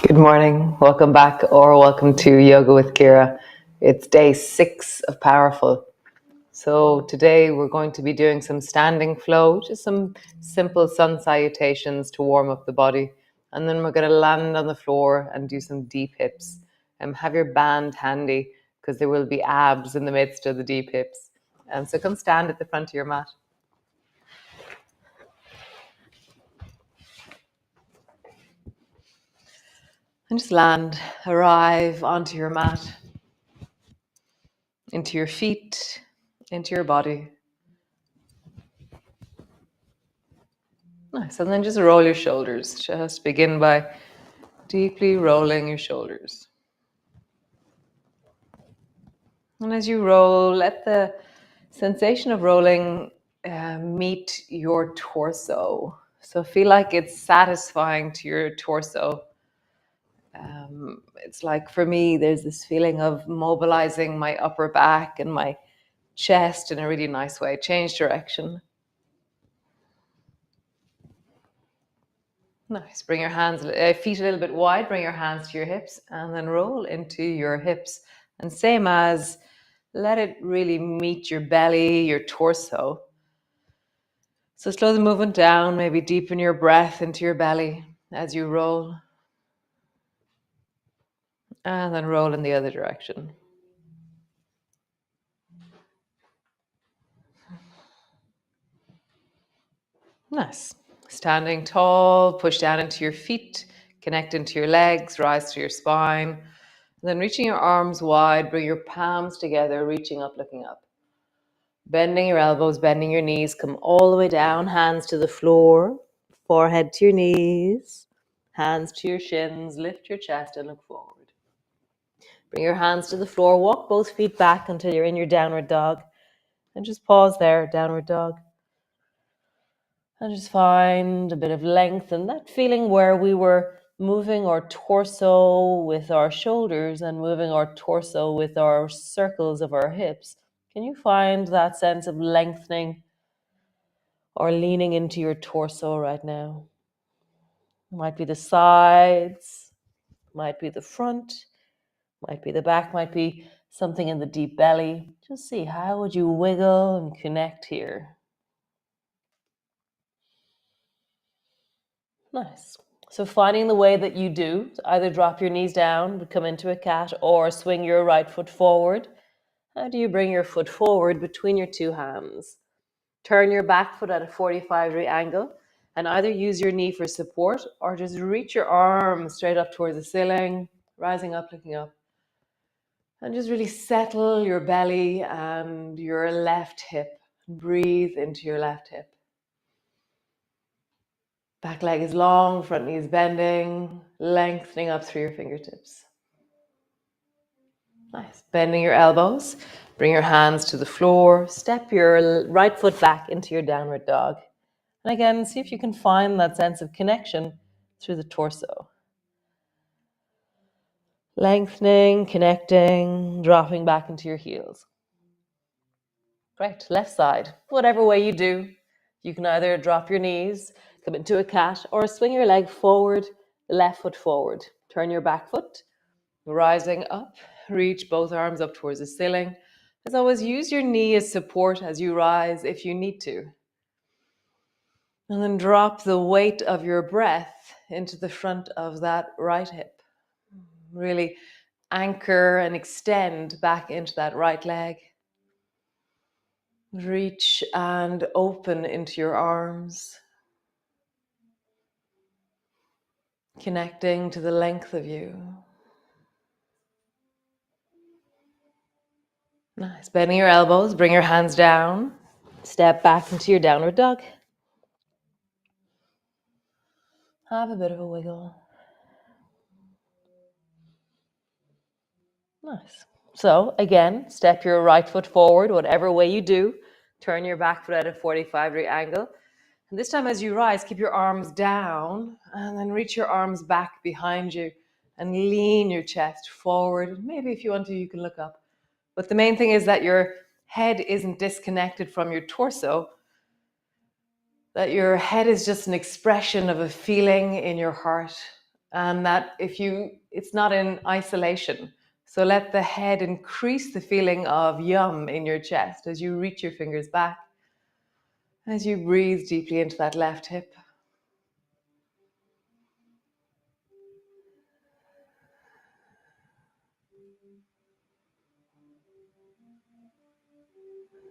Good morning, welcome back, or welcome to Yoga with Ciara. It's day 6 of Powerful. So today we're going to be doing some standing flow, just some simple sun salutations to warm up the body. And then we're going to land on the floor and do some deep hips. Have your band handy because there will be abs in the midst of the deep hips. So come stand at the front of your mat. And just land, arrive onto your mat, into your feet, into your body. Nice, and then just roll your shoulders. Just begin by deeply rolling your shoulders. And as you roll, let the sensation of rolling meet your torso. So feel like it's satisfying to your torso. It's like, for me, there's this feeling of mobilizing my upper back and my chest in a really nice way. Change direction. Nice. Bring your hands, feet a little bit wide. Bring your hands to your hips and then roll into your hips. And same as, let it really meet your belly, your torso. So slow the movement down. Maybe deepen your breath into your belly as you roll. And then roll in the other direction. Nice. Standing tall, push down into your feet, connect into your legs, rise to your spine. And then reaching your arms wide, bring your palms together, reaching up, looking up. Bending your elbows, bending your knees, come all the way down, hands to the floor, forehead to your knees, hands to your shins, lift your chest and look forward. Bring your hands to the floor, walk both feet back until you're in your downward dog. And just pause there, downward dog. And just find a bit of length and that feeling where we were moving our torso with our shoulders and moving our torso with our circles of our hips. Can you find that sense of lengthening or leaning into your torso right now? Might be the sides, might be the front, might be the back, might be something in the deep belly. Just see, how would you wiggle and connect here? Nice. So finding the way that you do, either drop your knees down, come into a cat, or swing your right foot forward. How do you bring your foot forward between your two hands? Turn your back foot at a 45-degree angle and either use your knee for support or just reach your arms straight up towards the ceiling, rising up, looking up. And just really settle your belly and your left hip. Breathe into your left hip. Back leg is long, front knee is bending, lengthening up through your fingertips. Nice. Bending your elbows. Bring your hands to the floor. Step your right foot back into your downward dog. And again, see if you can find that sense of connection through the torso. Lengthening, connecting, dropping back into your heels. Great. Left side. Whatever way you do, you can either drop your knees, come into a cat, or swing your leg forward, left foot forward. Turn your back foot, rising up, reach both arms up towards the ceiling. As always, use your knee as support as you rise if you need to. And then drop the weight of your breath into the front of that right hip. Really anchor and extend back into that right leg. Reach and open into your arms. Connecting to the length of you. Nice. Bending your elbows, bring your hands down. Step back into your downward dog. Have a bit of a wiggle. Nice. So again, step your right foot forward, whatever way you do. Turn your back foot at a 45-degree angle. And this time as you rise, keep your arms down and then reach your arms back behind you and lean your chest forward. Maybe if you want to, you can look up. But the main thing is that your head isn't disconnected from your torso, that your head is just an expression of a feeling in your heart And that it's not in isolation. So let the head increase the feeling of yum in your chest as you reach your fingers back, as you breathe deeply into that left hip.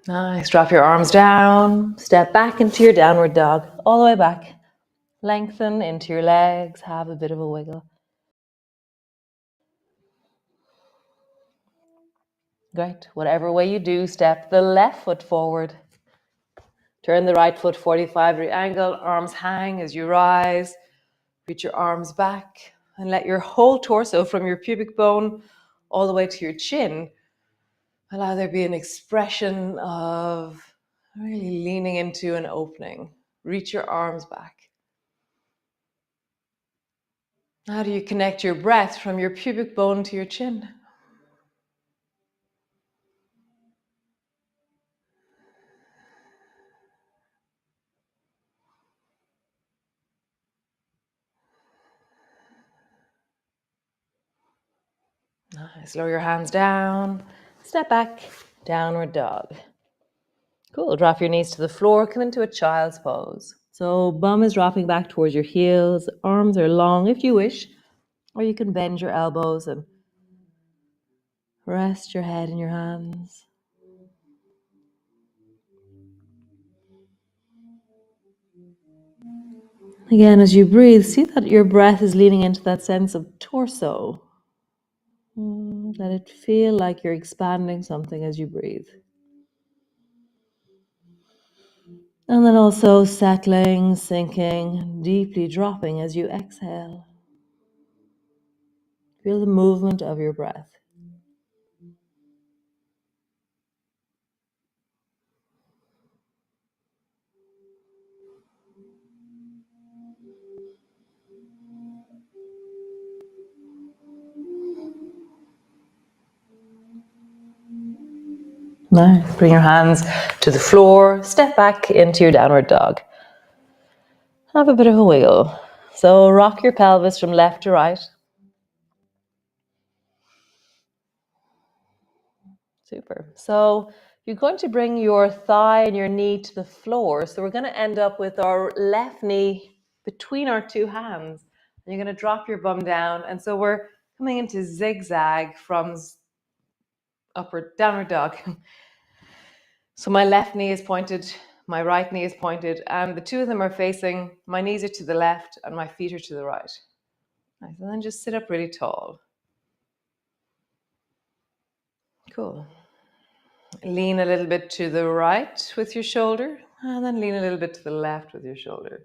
Nice. Drop your arms down. Step back into your downward dog, all the way back. Lengthen into your legs. Have a bit of a wiggle. Great. Whatever way you do, step the left foot forward. Turn the right foot 45-degree angle. Arms hang as you rise. Reach your arms back and let your whole torso from your pubic bone all the way to your chin. Allow there be an expression of really leaning into an opening. Reach your arms back. How do you connect your breath from your pubic bone to your chin? Nice. Lower your hands down. Step back. Downward dog. Cool. Drop your knees to the floor. Come into a child's pose. So bum is dropping back towards your heels. Arms are long if you wish. Or you can bend your elbows and rest your head in your hands. Again, as you breathe, see that your breath is leaning into that sense of torso. Let it feel like you're expanding something as you breathe. And then also settling, sinking, deeply dropping as you exhale. Feel the movement of your breath. Nice. Bring your hands to the floor. Step back into your downward dog. Have a bit of a wiggle. So rock your pelvis from left to right. Super. So you're going to bring your thigh and your knee to the floor. So we're going to end up with our left knee between our two hands. And you're going to drop your bum down. And so we're coming into zigzag from upward downward dog. So my left knee is pointed, my right knee is pointed, and the two of them are facing, my knees are to the left and my feet are to the right. Nice. And then just sit up really tall. Cool. Lean a little bit to the right with your shoulder, and then lean a little bit to the left with your shoulder.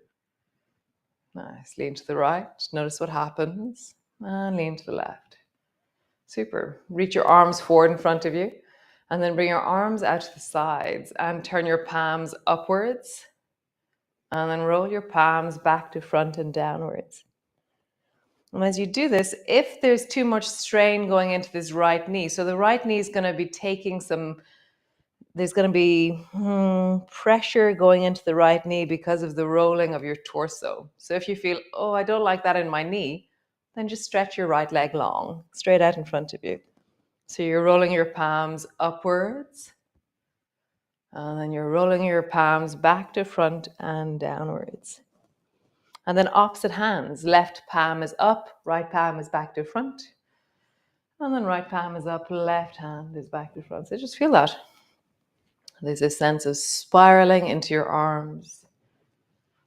Nice. Lean to the right. Notice what happens. And lean to the left. Super. Reach your arms forward in front of you, and then bring your arms out to the sides and turn your palms upwards. And then roll your palms back to front and downwards. And as you do this, if there's too much strain going into this right knee, so the right knee is going to be taking there's going to be pressure going into the right knee because of the rolling of your torso. So if you feel, oh, I don't like that in my knee, then just stretch your right leg long, straight out in front of you. So you're rolling your palms upwards, and then you're rolling your palms back to front and downwards. And then opposite hands, left palm is up, right palm is back to front. And then right palm is up, left hand is back to front. So just feel that. There's a sense of spiraling into your arms.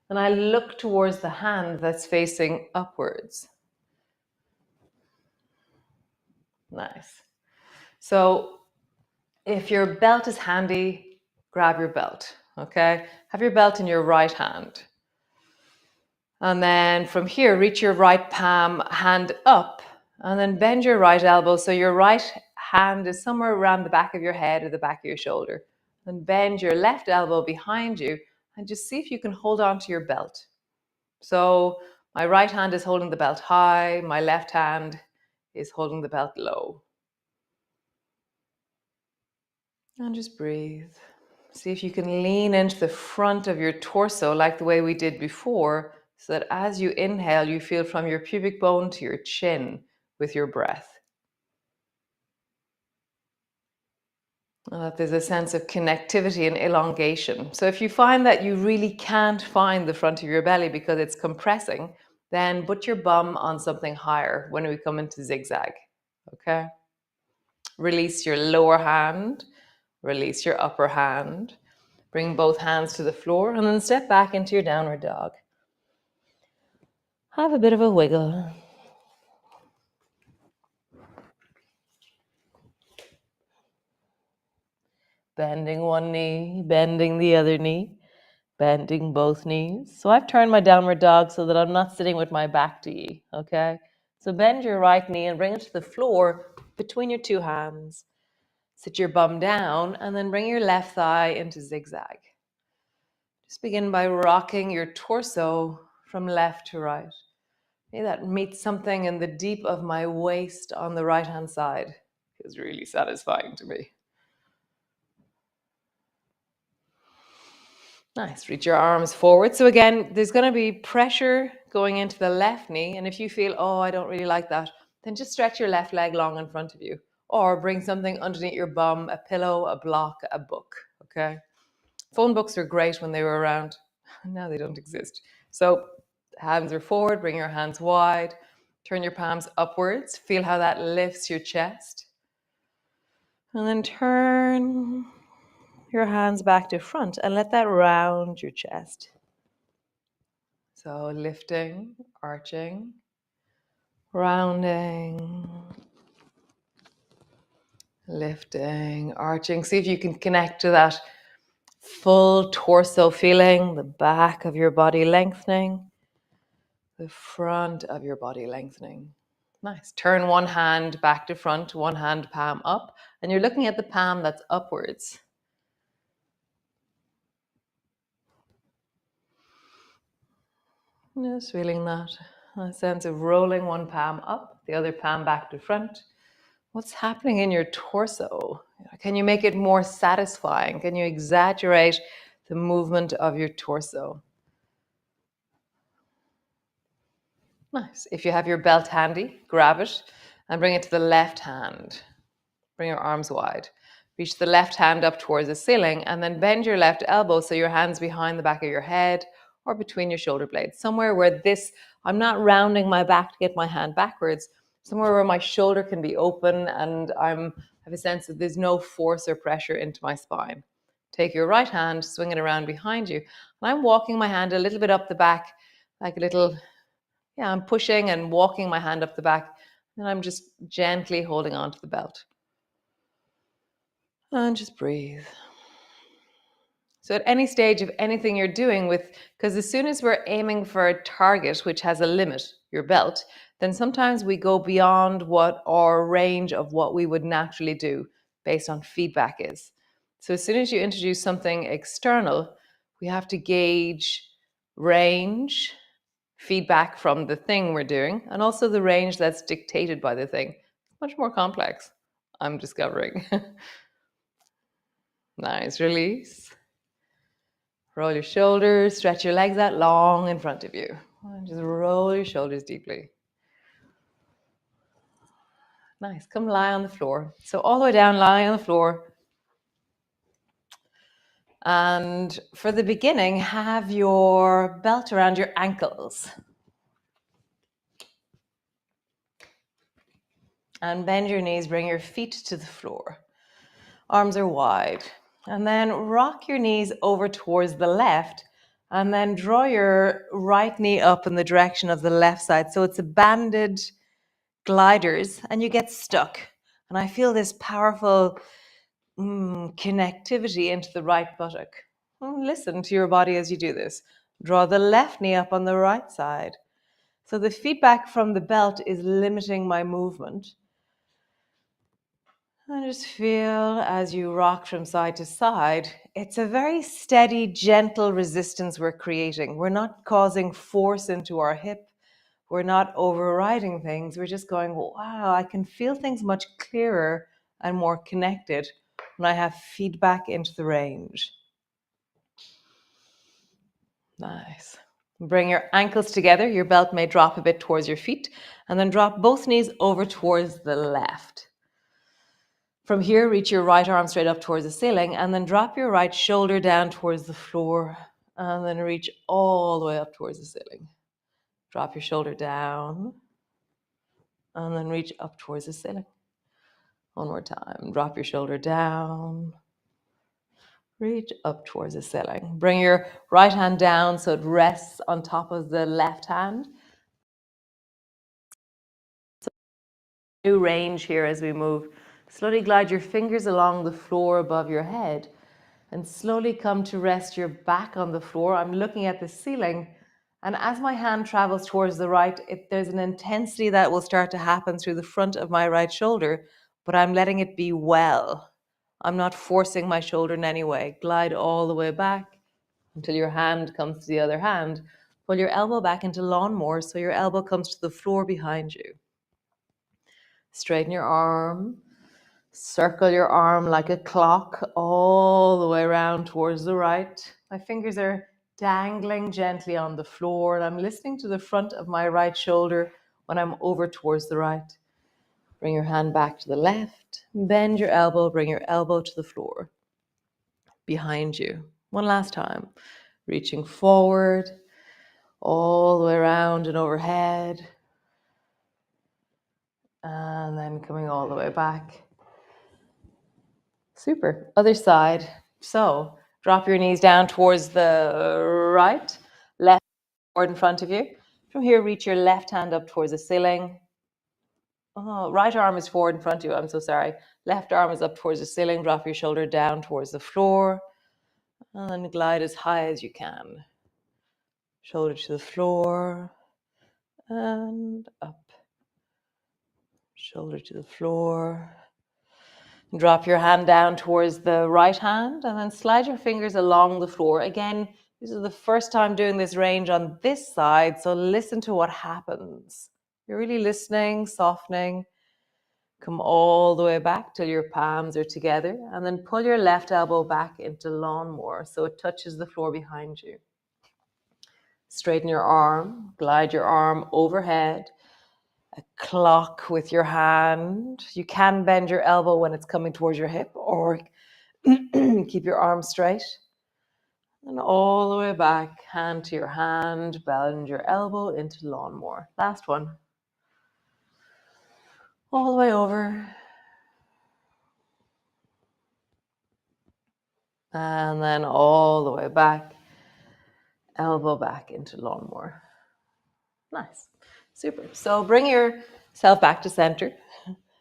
And I look towards the hand that's facing upwards. Nice. So if your belt is handy, grab your belt, okay? Have your belt in your right hand. And then from here, reach your right palm hand up and then bend your right elbow so your right hand is somewhere around the back of your head or the back of your shoulder. Then bend your left elbow behind you and just see if you can hold on to your belt. So my right hand is holding the belt high, my left hand is holding the belt low. And just breathe. See if you can lean into the front of your torso like the way we did before, so that as you inhale, you feel from your pubic bone to your chin with your breath. That there's a sense of connectivity and elongation. So if you find that you really can't find the front of your belly because it's compressing, then put your bum on something higher when we come into zigzag. Okay? Release your lower hand, release your upper hand. Bring both hands to the floor and then step back into your downward dog. Have a bit of a wiggle. Bending one knee, bending the other knee, bending both knees. So I've turned my downward dog so that I'm not sitting with my back to you, okay? So bend your right knee and bring it to the floor between your two hands. Sit your bum down and then bring your left thigh into zigzag. Just begin by rocking your torso from left to right. May that meet something in the deep of my waist on the right-hand side. Feels really satisfying to me. Nice. Reach your arms forward. So again, there's going to be pressure going into the left knee. And if you feel, oh, I don't really like that, then just stretch your left leg long in front of you. Or bring something underneath your bum, a pillow, a block, a book. Okay. Phone books are great when they were around. Now they don't exist. So hands are forward, bring your hands wide. Turn your palms upwards. Feel how that lifts your chest. And then turn your hands back to front and let that round your chest. So lifting, arching, rounding, lifting, arching. See if you can connect to that full torso feeling, the back of your body lengthening, the front of your body lengthening. Nice. Turn one hand back to front, one hand palm up, and you're looking at the palm that's upwards. Just feeling that a sense of rolling one palm up, the other palm back to front. What's happening in your torso? Can you make it more satisfying? Can you exaggerate the movement of your torso? Nice. If you have your belt handy, grab it and bring it to the left hand. Bring your arms wide. Reach the left hand up towards the ceiling and then bend your left elbow so your hand's behind the back of your head or between your shoulder blades. Somewhere where I'm not rounding my back to get my hand backwards, somewhere where my shoulder can be open and I have a sense that there's no force or pressure into my spine. Take your right hand, swing it around behind you. And I'm walking my hand a little bit up the back, like a little, I'm pushing and walking my hand up the back. And I'm just gently holding onto the belt. And just breathe. So at any stage of anything you're doing because as soon as we're aiming for a target which has a limit, your belt, then sometimes we go beyond what our range of what we would naturally do based on feedback is. So as soon as you introduce something external, we have to gauge range, feedback from the thing we're doing, and also the range that's dictated by the thing. Much more complex, I'm discovering. Nice, release. Roll your shoulders, stretch your legs out long in front of you. And just roll your shoulders deeply. Nice, come lie on the floor. So all the way down, lie on the floor. And for the beginning, have your belt around your ankles. And bend your knees, bring your feet to the floor. Arms are wide. And then rock your knees over towards the left. And then draw your right knee up in the direction of the left side. So it's a banded gliders and you get stuck. And I feel this powerful connectivity into the right buttock. Listen to your body as you do this. Draw the left knee up on the right side. So the feedback from the belt is limiting my movement. And just feel as you rock from side to side, it's a very steady, gentle resistance we're creating. We're not causing force into our hip. We're not overriding things. We're just going, wow, I can feel things much clearer and more connected when I have feedback into the range. Nice. Bring your ankles together. Your belt may drop a bit towards your feet, and then drop both knees over towards the left. From here, reach your right arm straight up towards the ceiling, and then drop your right shoulder down towards the floor, and then reach all the way up towards the ceiling. Drop your shoulder down, and then reach up towards the ceiling. One more time. Drop your shoulder down, reach up towards the ceiling. Bring your right hand down so it rests on top of the left hand. New range here as we move. Slowly glide your fingers along the floor above your head and slowly come to rest your back on the floor. I'm looking at the ceiling, and as my hand travels towards the right, there's an intensity that will start to happen through the front of my right shoulder, but I'm letting it be well. I'm not forcing my shoulder in any way. Glide all the way back until your hand comes to the other hand. Pull your elbow back into lawnmower so your elbow comes to the floor behind you. Straighten your arm. Circle your arm like a clock all the way around towards the right. My fingers are dangling gently on the floor, and I'm listening to the front of my right shoulder when I'm over towards the right. Bring your hand back to the left. Bend your elbow. Bring your elbow to the floor behind you. One last time. Reaching forward, all the way around and overhead. And then coming all the way back. Super. Other side. So drop your knees down towards the right, left forward in front of you. From here, reach your left hand up towards the ceiling. Oh, right arm is forward in front of you. I'm so sorry. Left arm is up towards the ceiling. Drop your shoulder down towards the floor. And then glide as high as you can. Shoulder to the floor. And up. Shoulder to the floor. Drop your hand down towards the right hand and then slide your fingers along the floor. Again, this is the first time doing this range on this side, so listen to what happens. You're really listening, softening. Come all the way back till your palms are together, and then pull your left elbow back into lawnmower so it touches the floor behind you. Straighten your arm, glide your arm overhead. A clock with your hand. You can bend your elbow when it's coming towards your hip, or keep your arm straight. And all the way back, hand to your hand, bend your elbow into lawnmower. Last one. All the way over. And then all the way back, elbow back into lawnmower. Nice. Super. So bring yourself back to center.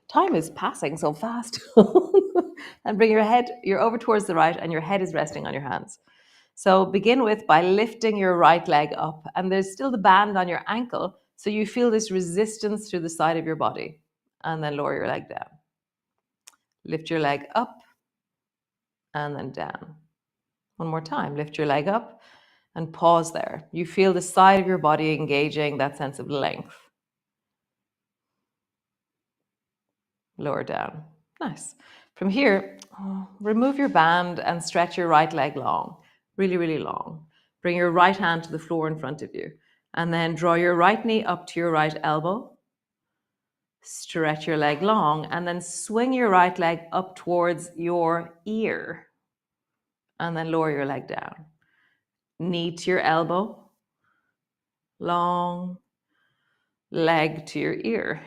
Time is passing so fast. And bring you're over towards the right, and your head is resting on your hands. So begin by lifting your right leg up, and there's still the band on your ankle, so you feel this resistance through the side of your body, and then lower your leg down. Lift your leg up, and then down. One more time, lift your leg up, and pause there. You feel the side of your body engaging that sense of length. Lower down. Nice. From here, remove your band and stretch your right leg long, really, really long. Bring your right hand to the floor in front of you, and then draw your right knee up to your right elbow. Stretch your leg long, and then swing your right leg up towards your ear, and then lower your leg down. Knee to your elbow, long, leg to your ear.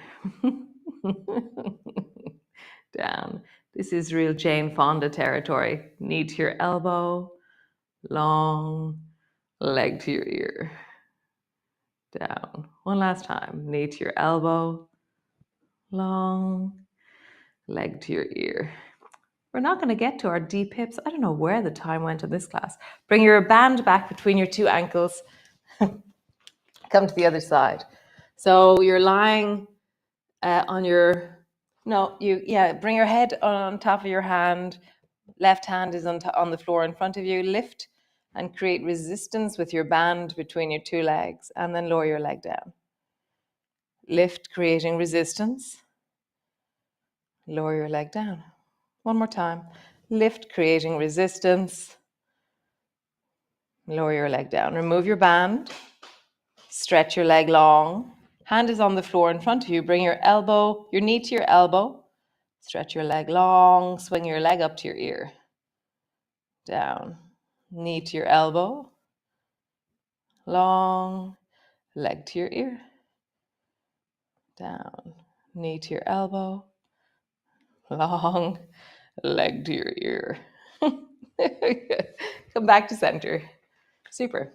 Down. This is real Jane Fonda territory. Knee to your elbow, long, leg to your ear. Down. One last time. Knee to your elbow, long, leg to your ear. We're not going to get to our deep hips. I don't know where the time went in this class. Bring your band back between your two ankles. Come to the other side. So you're lying on your... bring your head on top of your hand. Left hand is on the floor in front of you. Lift and create resistance with your band between your two legs, and then lower your leg down. Lift, creating resistance. Lower your leg down. One more time. Lift, creating resistance. Lower your leg down. Remove your band. Stretch your leg long. Hand is on the floor in front of you. Bring your knee to your elbow. Stretch your leg long. Swing your leg up to your ear. Down. Knee to your elbow. Long. Leg to your ear. Down. Knee to your elbow. Long. Leg to your ear. Come back to center. Super.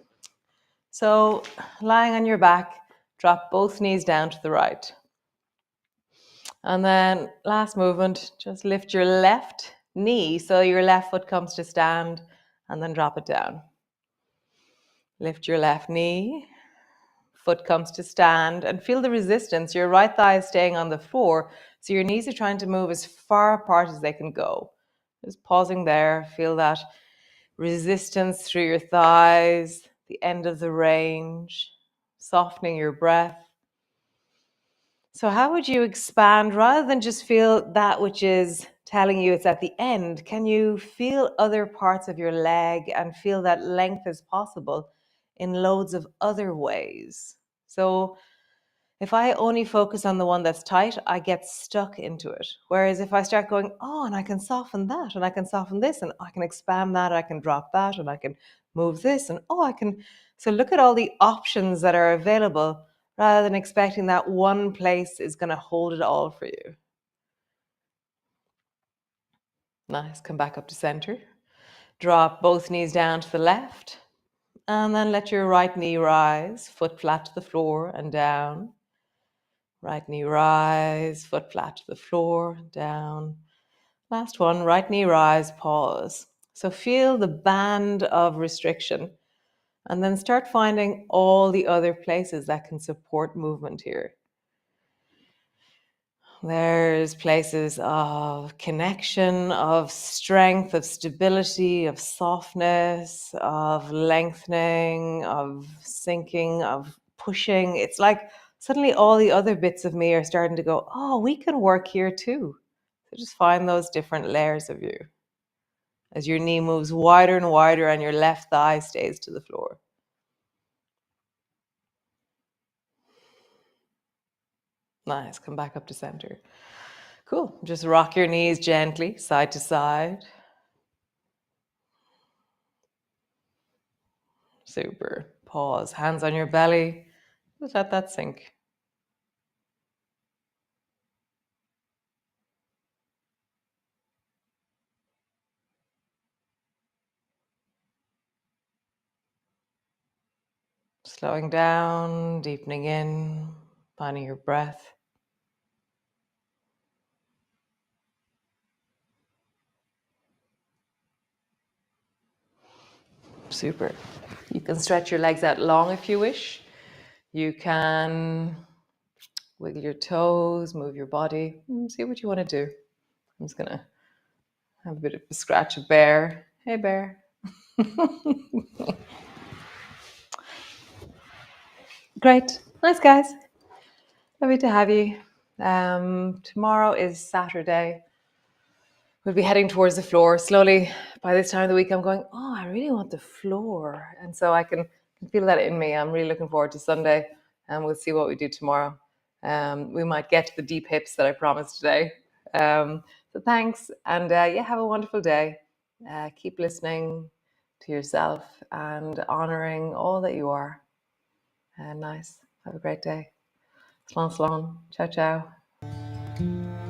So lying on your back, drop both knees down to the right. And then last movement, just lift your left knee so your left foot comes to stand and then drop it down. Lift your left knee, foot comes to stand, and feel the resistance. Your right thigh is staying on the floor, so your knees are trying to move as far apart as they can go. Just pausing there, feel that resistance through your thighs, the end of the range, softening your breath. So how would you expand rather than just feel that which is telling you it's at the end? Can you feel other parts of your leg and feel that length as possible in loads of other ways? So if I only focus on the one that's tight, I get stuck into it. Whereas if I start going, oh, and I can soften that, and I can soften this, and I can expand that, I can drop that, and I can move this, and oh, I can. So look at all the options that are available rather than expecting that one place is going to hold it all for you. Nice. Come back up to center. Drop both knees down to the left, and then let your right knee rise, foot flat to the floor and down. Right knee rise, foot flat to the floor, down. Last one, right knee rise, pause. So feel the band of restriction and then start finding all the other places that can support movement here. There's places of connection, of strength, of stability, of softness, of lengthening, of sinking, of pushing. It's like suddenly all the other bits of me are starting to go, oh, we can work here too. So just find those different layers of you as your knee moves wider and wider and your left thigh stays to the floor. Nice. Come back up to center. Cool. Just rock your knees gently, side to side. Super. Pause. Hands on your belly. Just let that sink. Slowing down, deepening in, finding your breath. Super. You can stretch your legs out long if you wish. You can wiggle your toes, move your body. See what you want to do. I'm just going to have a bit of a scratch of Bear. Hey, Bear. Great. Nice, guys. Lovely to have you. Tomorrow is Saturday. We'll be heading towards the floor. Slowly, by this time of the week, I'm going, oh, I really want the floor. And so I can feel that in me. I'm really looking forward to Sunday, and we'll see what we do tomorrow. We might get to the deep hips that I promised today. So thanks, and yeah, have a wonderful day. Keep listening to yourself and honoring all that you are. Nice. Have a great day. Slán, slán. Ciao, ciao.